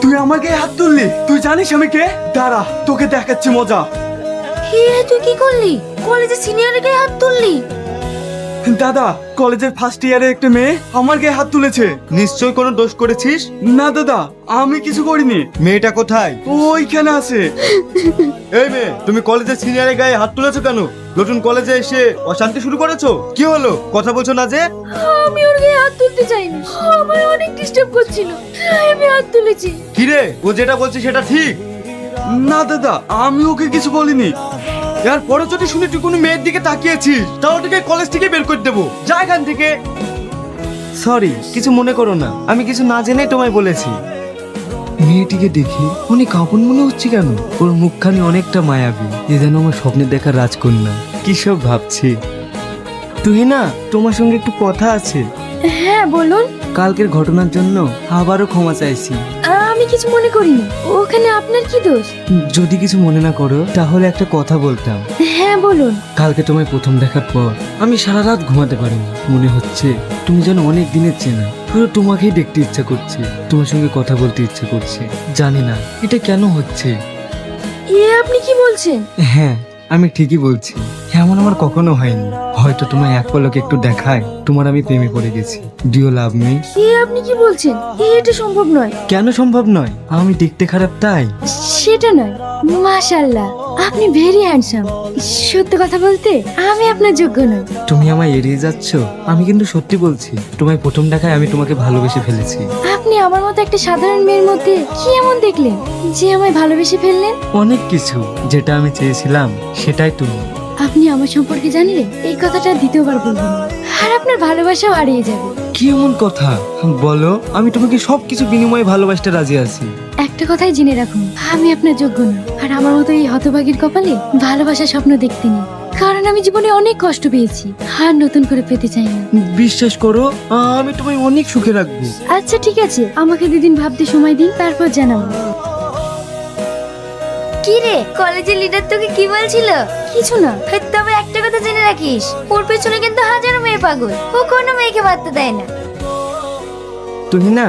তুই আমাকে হাত তুললি? তুই জানিস আমি কে? দাঁড়া, তোকে দেখাচ্ছি মজা। তুই কি করলি? কলেজে সিনিয়রের গায়ে হাত তুললি? দাদা, কলেজের ফার্স্ট ইয়ারে একটা মেয়ে আমার গায়ে হাত তুলেছে। নিশ্চয় কোনো দোষ করেছিস? না দাদা, আমি কিছু করিনি। মেয়েটা কোথায়? ওইখানে আছে। এই মেয়ে, তুমি কলেজের সিনিয়রের গায়ে হাত তুলেছো কেন? নতুন কলেজে এসে অশান্তি শুরু করেছো? কি হলো, কথা বলছো না যে? আমি ওর গায়ে হাত তুলতে চাইনি, আমার অনেক ডিস্টার্ব করছিল, তাই আমি হাত তুলেছি। কি রে, ও যেটা বলছে সেটা ঠিক? না দাদা, আমি ওকে কিছু বলিনি। এর পরে যদি শুনি তুই কোনো মেয়ের দিকে তাকিয়েছিস, তাহলে তোকে কলেজ থেকে বের করে দেবো। যা এখান থেকে। সরি, কিছু মনে করো না, আমি কিছু না জেনে তোমায় বলেছি। মেয়েটিকে দেখে অনেক আপন মনে হচ্ছে কেন? ওর মুখখানি অনেকটা মায়াবী, এ যেন আমার স্বপ্নে দেখা রাজকন্যা। কি সব ভাবছি। তুই না, তোমার সঙ্গে একটু কথা আছে। হ্যাঁ বলুন। কালকের ঘটনার জন্য আবারও ক্ষমা চাইছি। আমি কিছু মনে করিনি, ওখানে আপনার কি দোষ? যদি কিছু মনে না করো তাহলে একটা কথা বলতাম। হ্যাঁ বলুন। কালকে তোমায় প্রথম দেখার পর আমি সারা রাত ঘুমাতে পারিনি। মনে হচ্ছে তুমি যেন অনেক দিনের চেনা। পুরো তোমাকেই দেখতে ইচ্ছা করছে, তোমার সঙ্গে কথা বলতে ইচ্ছা করছে। জানি না এটা কেন হচ্ছে। আপনি কি বলছেন? হ্যাঁ, আমি ঠিকই বলছি। এমন আমার কখনো হয়নি। হয়তো তোমায় এক পলকে একটু দেখায় তোমার আমি প্রেমে পড়ে গেছি। Do you love me? আপনি কি বলছেন? এটা সম্ভব নয়। কেন সম্ভব নয়? আমি দেখতে খারাপ তাই? সেটা নয়, মাশাআল্লাহ আপনি ভেরি হ্যান্ডসাম। সত্য কথা বলতে আমি আপনার যোগ্য নই। তুমি আমায় এড়িয়ে যাচ্ছ? আমি কিন্তু সত্যি বলছি, তোমায় প্রথম দেখায় আমি তোমাকে ভালোবেসে ফেলেছি। আপনি আমার মতো একটা সাধারণ মেয়ের মধ্যে কি এমন দেখলেন যে আমায় ভালোবেসে ফেললেন? অনেক কিছু, যেটা আমি চেয়েছিলাম সেটাই তুমি। আপনি আমার সম্পর্কে জানলে এই কথাটা দ্বিতীয়বার বলবেন না, আর আপনার ভালোবাসাও হারিয়ে যাবে। কি এমন কথা বলো? আমি তোমাকে সবকিছু বিনিময়ে ভালোবাসতে রাজি আছি। একটা কথাই জেনে রাখুন, আমি আপনার যোগ্য নই, আর আমার মতো এই হতভাগীর কপালে ভালোবাসার স্বপ্ন দেখতে নেই। কারণ আমি জীবনে অনেক কষ্ট পেয়েছি, আর নতুন করে পেতে চাই না। বিশ্বাস করো, আমি তোমায় অনেক সুখে রাখবো। আচ্ছা ঠিক আছে, আমাকে 2 দিন ভাবতে সময় দিন, তারপর জানাবো। কি রে, কলেজের লিডার তোকে কি বলছিল? কিছু না। তবে একটা কথা জেনে রাখিস, ওর পেছনে কিন্তু হাজারো মেয়ে পাগল, ও কোনো মেয়েকে বাড়তে দেয় না। তুমি না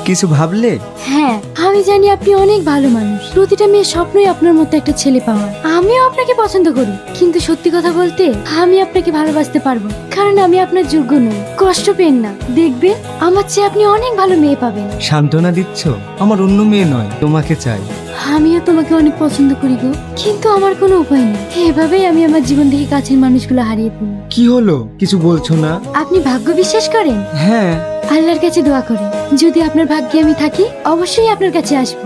কিছু ভাবলে? হ্যাঁ, আমি জানি আপনি অনেক ভালো মানুষ। প্রতিটা মেয়ের স্বপ্নই আপনার মতো একটা ছেলে পাওয়ার। আমিও আপনাকে পছন্দ করি, কিন্তু সত্যি কথা বলতে আমি আপনাকে ভালোবাসতে পারবো, কারণ আমি আপনার যোগ্য নই। কষ্ট পেন না, দেখবেন আমার চেয়ে আপনি অনেক ভালো মেয়ে পাবেন। সান্ত্বনা দিচ্ছ? আমার অন্য মেয়ে নয়, তোমাকে চাই। আমিও তোমাকে অনেক পছন্দ করি গো, কিন্তু আমার কোনো উপায় নেই। এভাবেই আমি আমার জীবন থেকে কাছের মানুষগুলো হারিয়ে ফেলি। কি হলো, কিছু বলছো না? আপনি ভাগ্য বিশ্বাস করেন? হ্যাঁ। আল্লাহর কাছে দোয়া করি, যদি আপনার ভাগ্যে আমি থাকি অবশ্যই আপনার কাছে আসবো।